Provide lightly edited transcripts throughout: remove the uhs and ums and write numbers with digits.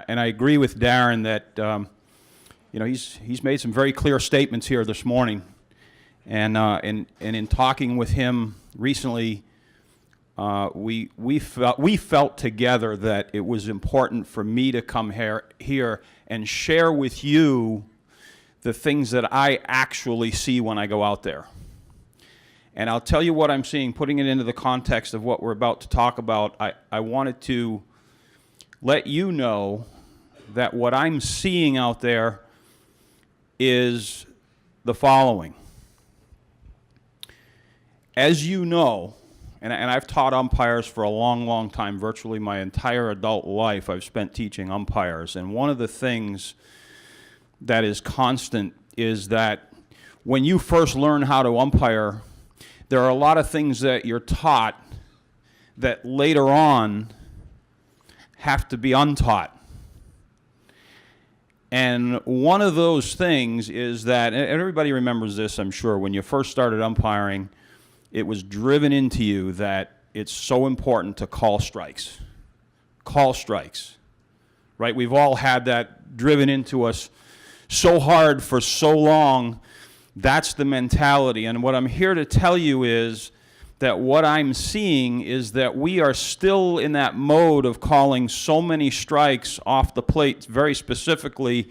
And I agree with Darren that he's made some very clear statements here this morning, and in talking with him recently, we felt together that it was important for me to come here and share with you the things that I actually see when I go out there. And I'll tell you what I'm seeing, putting it into the context of what we're about to talk about. I wanted to let you know that what I'm seeing out there is the following. As you know, and I've taught umpires for a long, long time, virtually my entire adult life I've spent teaching umpires, and one of the things that is constant is that when you first learn how to umpire, there are a lot of things that you're taught that later on have to be untaught. And one of those things is that, and everybody remembers this, I'm sure, when you first started umpiring, it was driven into you that it's so important to call strikes. Call strikes, right? We've all had that driven into us so hard for so long. That's the mentality. And what I'm here to tell you is that what I'm seeing is that we are still in that mode of calling so many strikes off the plate, very specifically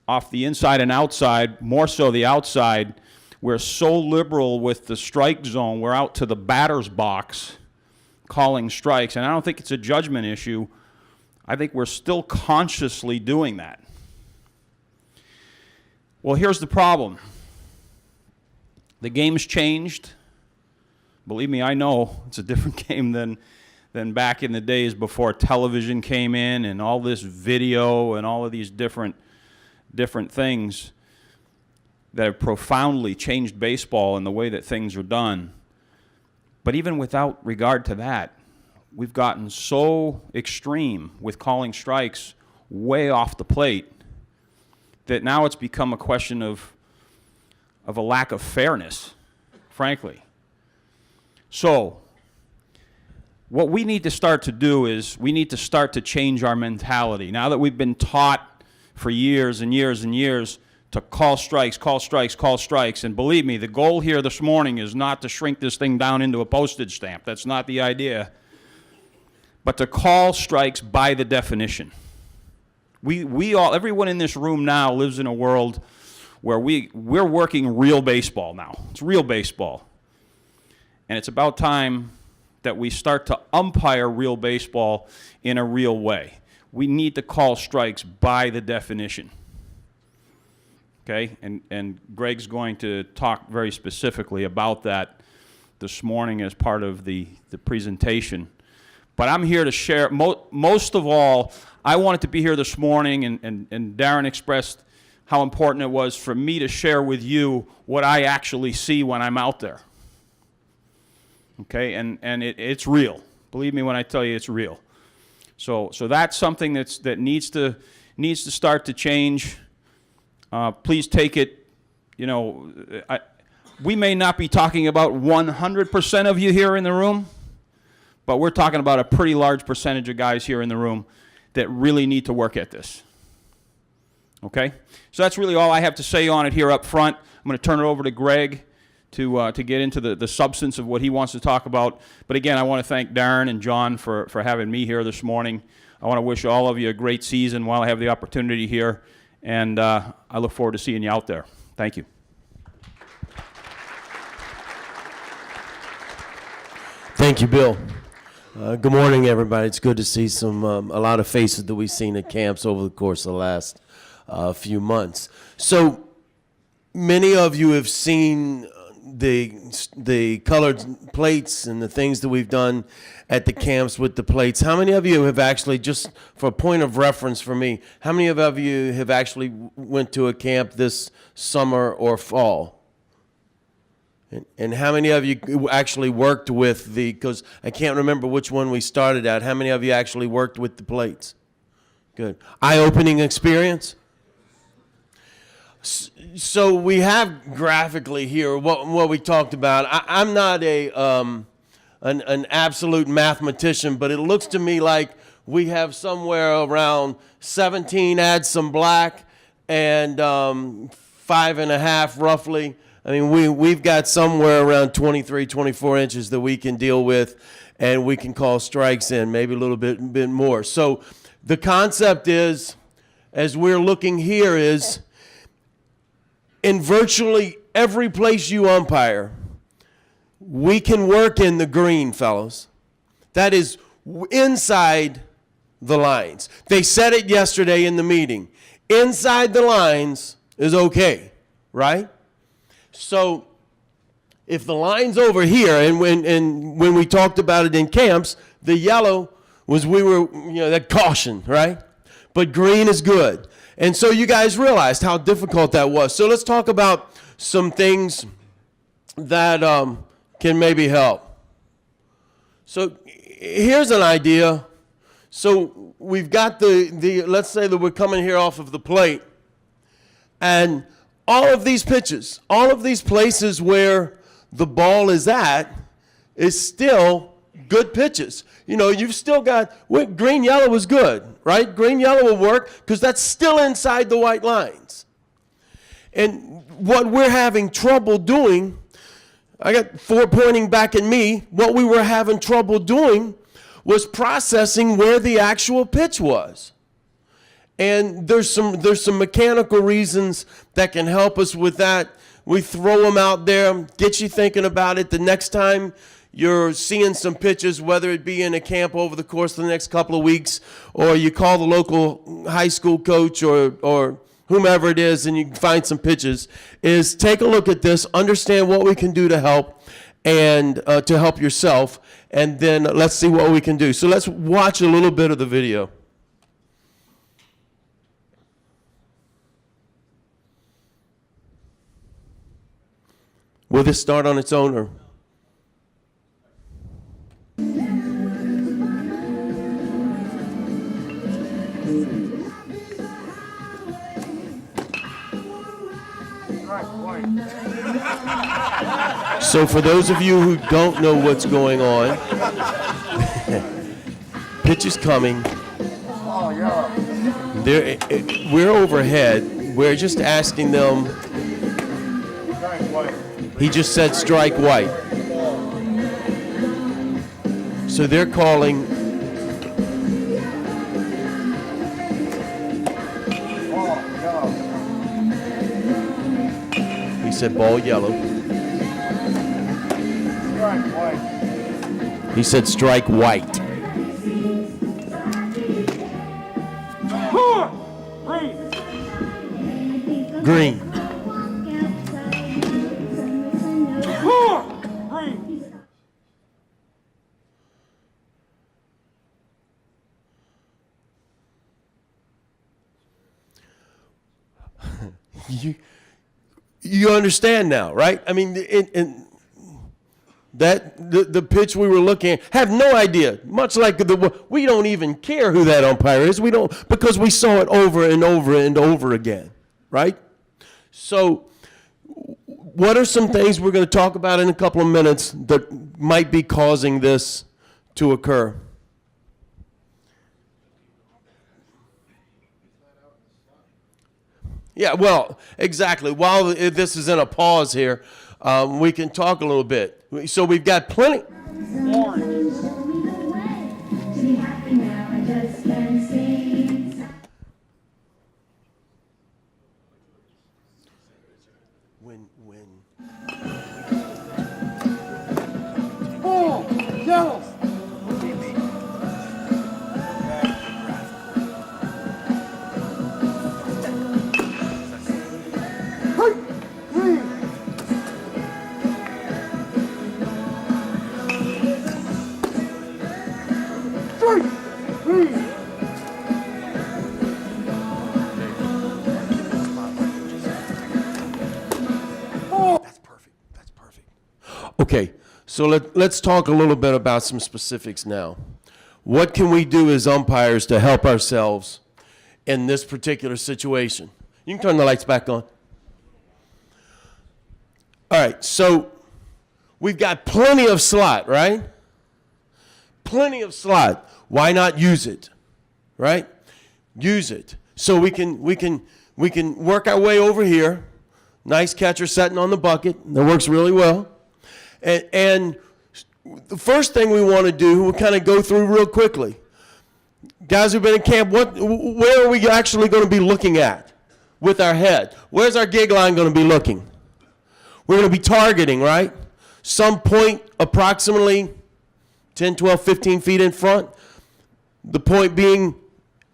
off the inside and outside, more so the outside. We're so liberal with the strike zone, we're out to the batter's box calling strikes. And I don't think it's a judgment issue. I think we're still consciously doing that. Well, here's the problem. The game's changed. Believe me, I know it's a different game than back in the days before television came in and all this video and all of these different things that have profoundly changed baseball and the way that things are done. But even without regard to that, we've gotten so extreme with calling strikes way off the plate that now it's become a question of a lack of fairness, frankly. So what we need to start to do is we need to start to change our mentality. Now that we've been taught for years and years and years to call strikes, call strikes, call strikes, and believe me, the goal here this morning is not to shrink this thing down into a postage stamp. That's not the idea. But to call strikes by the definition. We all, everyone in this room now lives in a world where we're working real baseball now. It's real baseball. And it's about time that we start to umpire real baseball in a real way. We need to call strikes by the definition. Okay? And Greg's going to talk very specifically about that this morning as part of the presentation. But I'm here to share, most of all, I wanted to be here this morning, and Darren expressed how important it was for me to share with you what I actually see when I'm out there. Okay, and it's real. Believe me when I tell you it's real. So that's something that needs to start to change. Please take it. We may not be talking about 100% of you here in the room, but we're talking about a pretty large percentage of guys here in the room that really need to work at this. Okay, so that's really all I have to say on it here up front. I'm going to turn it over to Greg to get into the substance of what he wants to talk about. But again, I want to thank Darren and John for having me here this morning. I want to wish all of you a great season while I have the opportunity here, and I look forward to seeing you out there. Thank you. Thank you, Bill. Good morning, everybody. It's good to see a lot of faces that we've seen at camps over the course of the last few months. So many of you have seen the colored plates and the things that we've done at the camps with the plates. How many of you have actually, just for a point of reference for me, how many of you have actually went to a camp this summer or fall? And how many of you actually worked with because I can't remember which one we started at, how many of you actually worked with the plates? Good. Eye-opening experience? So we have graphically here what we talked about. I'm not an absolute mathematician, but it looks to me like we have somewhere around 17, add some black, and 5.5 roughly. I mean, we've got somewhere around 23, 24 inches that we can deal with, and we can call strikes in, maybe a little bit more. So the concept is, as we're looking here, is in virtually every place you umpire, we can work in the green, fellows. That is inside the lines. They said it yesterday in the meeting. Inside the lines is okay, right? So if the line's over here, and when we talked about it in camps, the yellow was that caution, right? But green is good. And so you guys realized how difficult that was. So let's talk about some things that can maybe help. So here's an idea. So we've got let's say that we're coming here off of the plate, and all of these pitches, all of these places where the ball is at is still good pitches. You know, you've still got, green, yellow is good, right? Green, yellow will work because that's still inside the white lines. And what we're having trouble doing, I got 4 pointing back at me, what we were having trouble doing was processing where the actual pitch was. And there's some mechanical reasons that can help us with that. We throw them out there, get you thinking about it. The next time you're seeing some pitches, whether it be in a camp over the course of the next couple of weeks, or you call the local high school coach or whomever it is and you can find some pitches, is take a look at this, understand what we can do to help, and to help yourself, and then let's see what we can do. So let's watch a little bit of the video. Will this start on its own, or? So for those of you who don't know what's going on, pitch is coming. We're overhead. We're just asking them. He just said strike white. So they're calling. He said ball yellow. He said strike white. Green. You understand now, right? I mean, the pitch we were looking at, have no idea. Much like we don't even care who that umpire is. We don't, because we saw it over and over and over again, right? So what are some things we're going to talk about in a couple of minutes that might be causing this to occur? Yeah, well, exactly. While this is in a pause here, we can talk a little bit. So we've got plenty. Yellow. Okay, so let's talk a little bit about some specifics now. What can we do as umpires to help ourselves in this particular situation? You can turn the lights back on. All right, so we've got plenty of slot, right? plenty of slot. Why not use it, right? Use it. So we can work our way over here. Nice catcher setting on the bucket. That works really well. And the first thing we want to do, we'll kind of go through real quickly. Guys who've been in camp, where are we actually going to be looking at with our head? Where's our gig line going to be looking? We're going to be targeting, right? Some point approximately 10, 12, 15 feet in front. The point being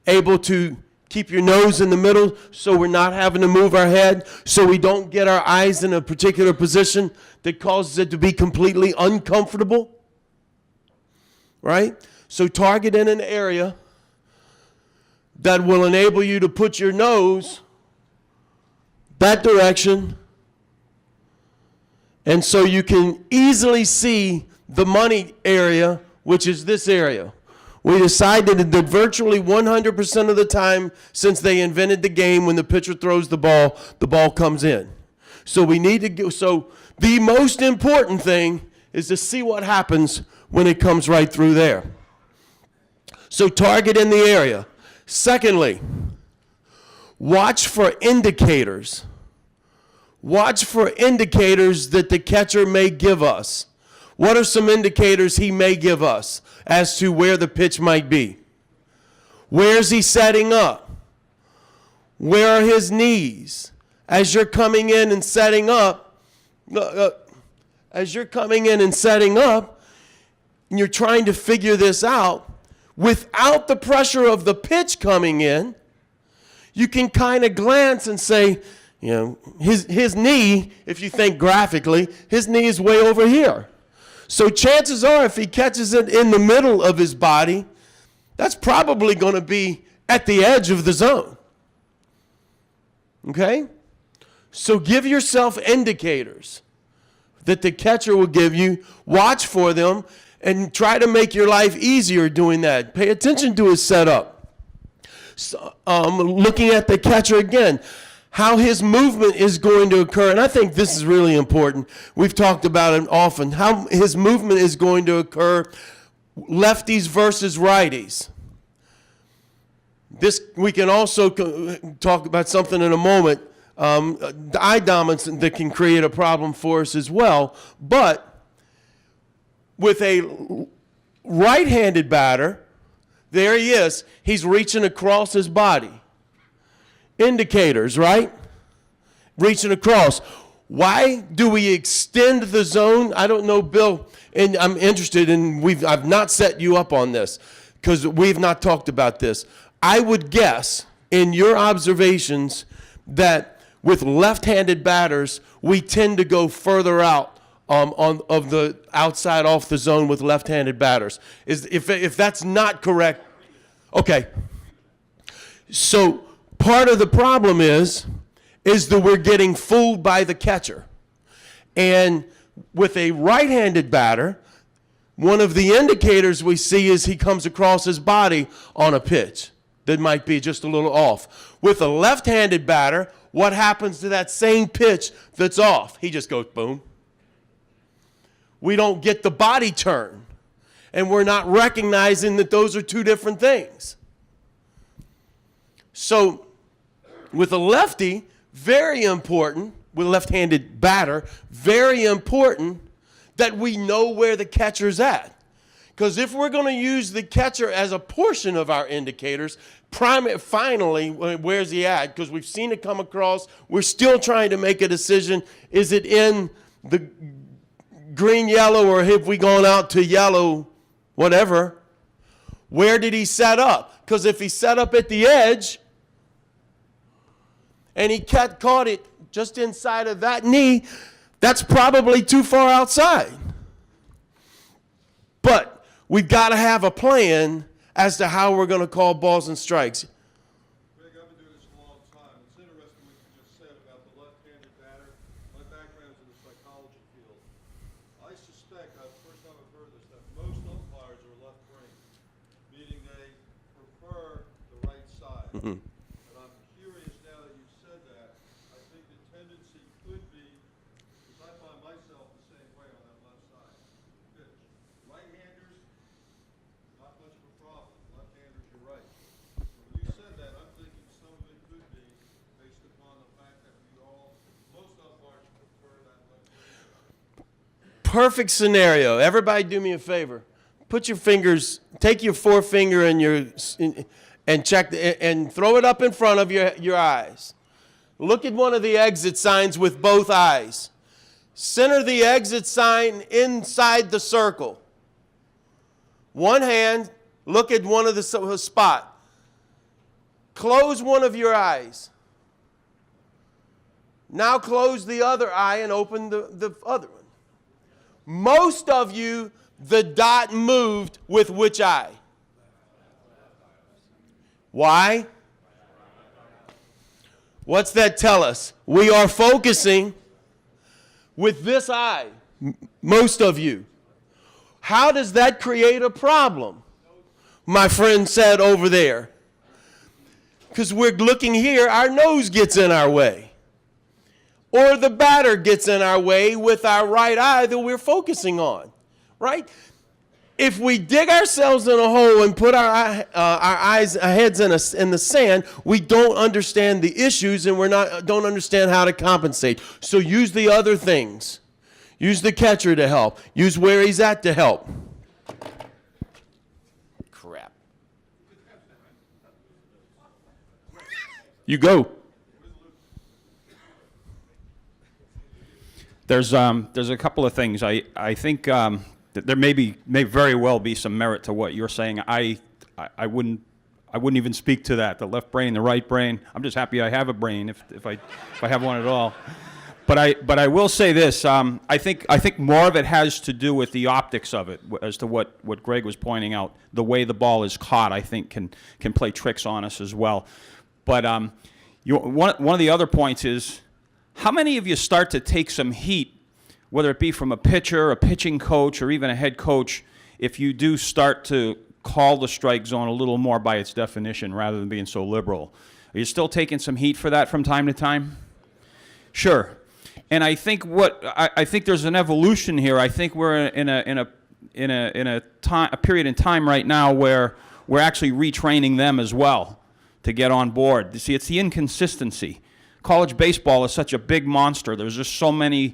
able to keep your nose in the middle so we're not having to move our head, so we don't get our eyes in a particular position that causes it to be completely uncomfortable, right? So target in an area that will enable you to put your nose that direction, and so you can easily see the money area, which is this area. We decided that virtually 100% of the time since they invented the game, when the pitcher throws the ball comes in. So we need to go. So the most important thing is to see what happens when it comes right through there. So target in the area. Secondly, watch for indicators. Watch for indicators that the catcher may give us. What are some indicators he may give us as to where the pitch might be? Where's he setting up? Where are his knees? As you're coming in and setting up, and you're trying to figure this out, without the pressure of the pitch coming in, you can kind of glance and say, you know, his knee, if you think graphically, his knee is way over here. So chances are, if he catches it in the middle of his body, that's probably going to be at the edge of the zone. Okay? So give yourself indicators that the catcher will give you. Watch for them and try to make your life easier doing that. Pay attention to his setup. So, looking at the catcher again, how his movement is going to occur. And I think this is really important. We've talked about it often. How his movement is going to occur, lefties versus righties. This, we can also talk about something in a moment, the eye dominance that can create a problem for us as well. But with a right-handed batter, there he is. He's reaching across his body. Indicators, right? Reaching across. Why do we extend the zone? I don't know, Bill, and I'm interested in, I've not set you up on this because we've not talked about this. I would guess in your observations that with left-handed batters, we tend to go further out of the outside off the zone with left-handed batters. If that's not correct, okay. So part of the problem is that we're getting fooled by the catcher. And with a right-handed batter, one of the indicators we see is he comes across his body on a pitch that might be just a little off. With a left-handed batter, what happens to that same pitch that's off? He just goes boom. We don't get the body turn. And we're not recognizing that those are two different things. So with a lefty, very important, with a left-handed batter, very important that we know where the catcher's at. Because if we're going to use the catcher as a portion of our indicators, finally, where's he at? Because we've seen it come across. We're still trying to make a decision. Is it in the green, yellow, or have we gone out to yellow, whatever? Where did he set up? Because if he set up at the edge and he caught it just inside of that knee, that's probably too far outside. But we've got to have a plan as to how we're going to call balls and strikes. Greg, I've been doing this a long time. It's interesting what you just said about the left-handed batter. My background's in the psychology field. I suspect, the first time I've heard this, that most umpires are left-brained, meaning they prefer the right side. Mm-hmm. And I'm curious now that you've said that. I think the tendency could be, because I find myself the same way on that left side pitch. Right-handers perfect scenario. Everybody do me a favor. Put your fingers, take your forefinger and check and throw it up in front of your eyes. Look at one of the exit signs with both eyes. Center the exit sign inside the circle. One hand, look at one of the spot. Close one of your eyes. Now close the other eye and open the other one. Most of you, the dot moved with which eye? Why? What's that tell us? We are focusing with this eye, most of you. How does that create a problem? My friend said over there. Because we're looking here, our nose gets in our way. Or the batter gets in our way with our right eye that we're focusing on, right? If we dig ourselves in a hole and put our heads in the sand, we don't understand the issues and don't understand how to compensate. So use the other things. Use the catcher to help. Use where he's at to help. Crap. You go. There's a couple of things. I think that there may very well be some merit to what you're saying. I wouldn't even speak to that. The left brain, the right brain. I'm just happy I have a brain if I have one at all. But I will say this. I think more of it has to do with the optics of it, as to what Greg was pointing out. The way the ball is caught, I think, can play tricks on us as well. But one of the other points is, how many of you start to take some heat, whether it be from a pitcher, a pitching coach, or even a head coach, if you do start to call the strike zone a little more by its definition rather than being so liberal? Are you still taking some heat for that from time to time? Sure. And I think I think there's an evolution here. I think we're in a period in time right now where we're actually retraining them as well to get on board. You see, it's the inconsistency. College baseball is such a big monster. There's just so many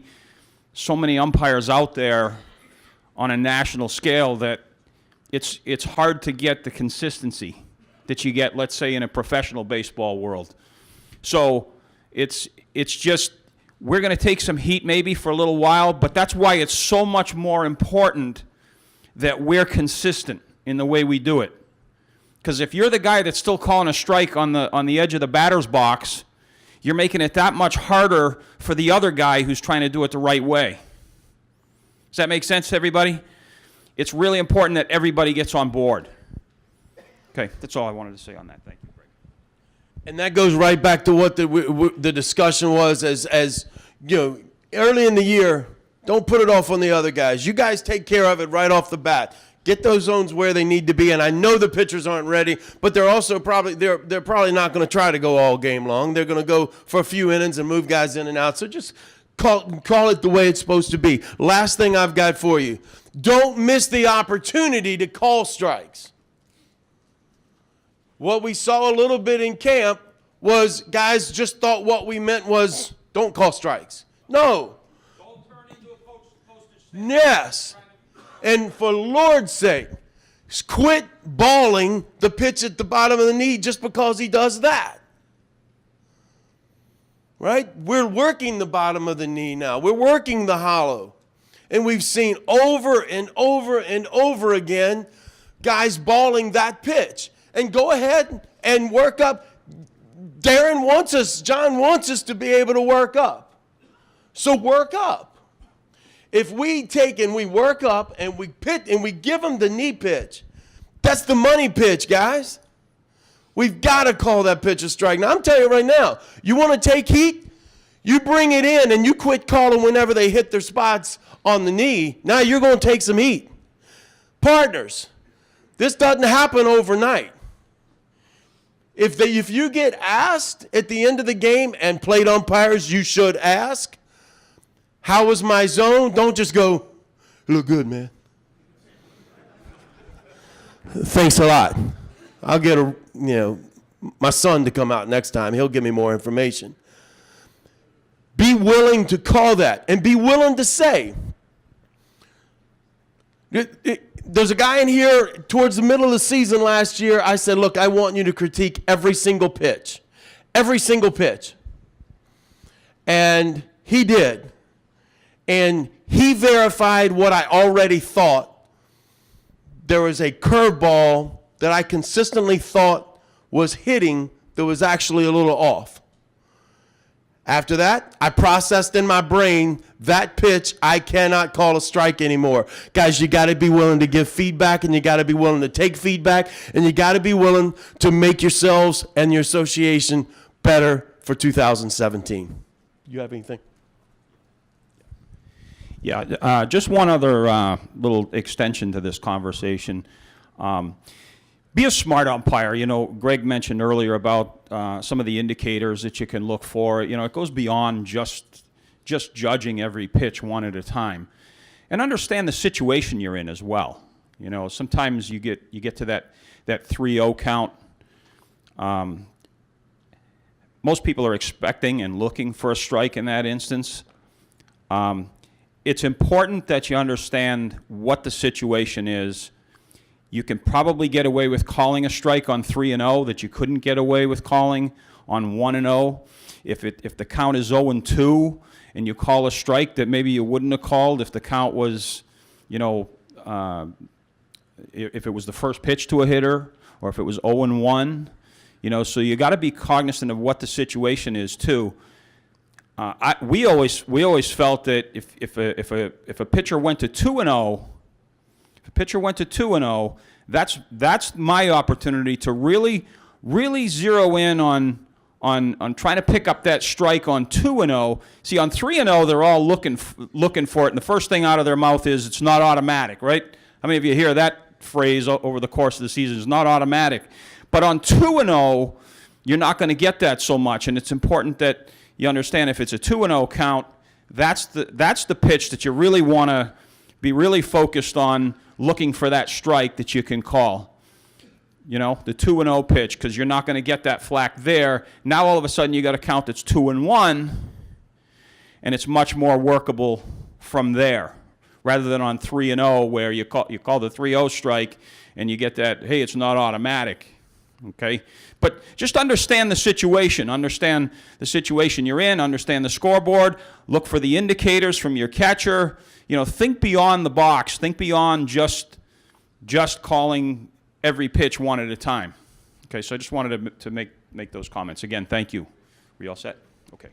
umpires out there on a national scale that it's hard to get the consistency that you get, let's say, in a professional baseball world. So it's just, we're going to take some heat maybe for a little while, but that's why it's so much more important that we're consistent in the way we do it. Because if you're the guy that's still calling a strike on the edge of the batter's box, you're making it that much harder for the other guy who's trying to do it the right way. Does that make sense to everybody? It's really important that everybody gets on board. Okay, that's all I wanted to say on that. Thank you, Greg. And that goes right back to what the discussion was as you know, early in the year. Don't put it off on the other guys. You guys take care of it right off the bat. Get those zones where they need to be, and I know the pitchers aren't ready, but they're also probably not going to try to go all game long. They're going to go for a few innings and move guys in and out. So just call it the way it's supposed to be. Last thing I've got for you: don't miss the opportunity to call strikes. What we saw a little bit in camp was guys just thought what we meant was don't call strikes. No. Don't turn into a postage stamp. Yes. And for Lord's sake, quit balling the pitch at the bottom of the knee just because he does that. Right? We're working the bottom of the knee now. We're working the hollow. And we've seen over and over and over again guys balling that pitch. And go ahead and work up. John wants us to be able to work up. So work up. If we take and we work up and we pit and we give them the knee pitch, that's the money pitch, guys. We've got to call that pitch a strike. Now, I'm telling you right now, you want to take heat? You bring it in and you quit calling whenever they hit their spots on the knee. Now you're going to take some heat. Partners, this doesn't happen overnight. If you get asked at the end of the game, and plate umpires, you should ask, how was my zone? Don't just go, you look good, man. Thanks a lot. I'll get my son to come out next time. He'll give me more information. Be willing to call that and be willing to say, There's a guy in here towards the middle of the season last year. I said, look, I want you to critique every single pitch. Every single pitch. And he did. And he verified what I already thought. There was a curveball that I consistently thought was hitting that was actually a little off. After that, I processed in my brain that pitch I cannot call a strike anymore. Guys, you got to be willing to give feedback, and you got to be willing to take feedback, and you got to be willing to make yourselves and your association better for 2017. You have anything? Yeah, just one other little extension to this conversation. Be a smart umpire. You know, Greg mentioned earlier about some of the indicators that you can look for. You know, it goes beyond just judging every pitch one at a time, and understand the situation you're in as well. You know, sometimes you get to that 3-0 count. Most people are expecting and looking for a strike in that instance. It's important that you understand what the situation is. You can probably get away with calling a strike on 3-0 that you couldn't get away with calling on 1-0. If the count is 0-2 and you call a strike that maybe you wouldn't have called if the count was, you know, if it was the first pitch to a hitter, or if it was 0-1, you know, so you got to be cognizant of what the situation is too. We always felt that if a pitcher went to 2-0, if a pitcher went to 2-0, that's my opportunity to really zero in on trying to pick up that strike on 2-0. See, on 3-0, they're all looking for it, and the first thing out of their mouth is it's not automatic, right? How many of you hear that phrase over the course of the season? It's not automatic. But on 2-0, you're not going to get that so much, and it's important that you understand if it's a 2-0 count, that's the pitch that you really want to be really focused on, looking for that strike that you can call. You know, the 2-0 pitch, because you're not going to get that flack there. Now all of a sudden you got a count that's 2-1, and it's much more workable from there, rather than on 3-0 where you call the 3-0 strike and you get that, hey, it's not automatic. Okay, but just understand the situation. Understand the situation you're in. Understand the scoreboard. Look for the indicators from your catcher. You know, think beyond the box. Think beyond just calling every pitch one at a time. Okay, so I just wanted to make those comments. Again, thank you. Are you all set? Okay.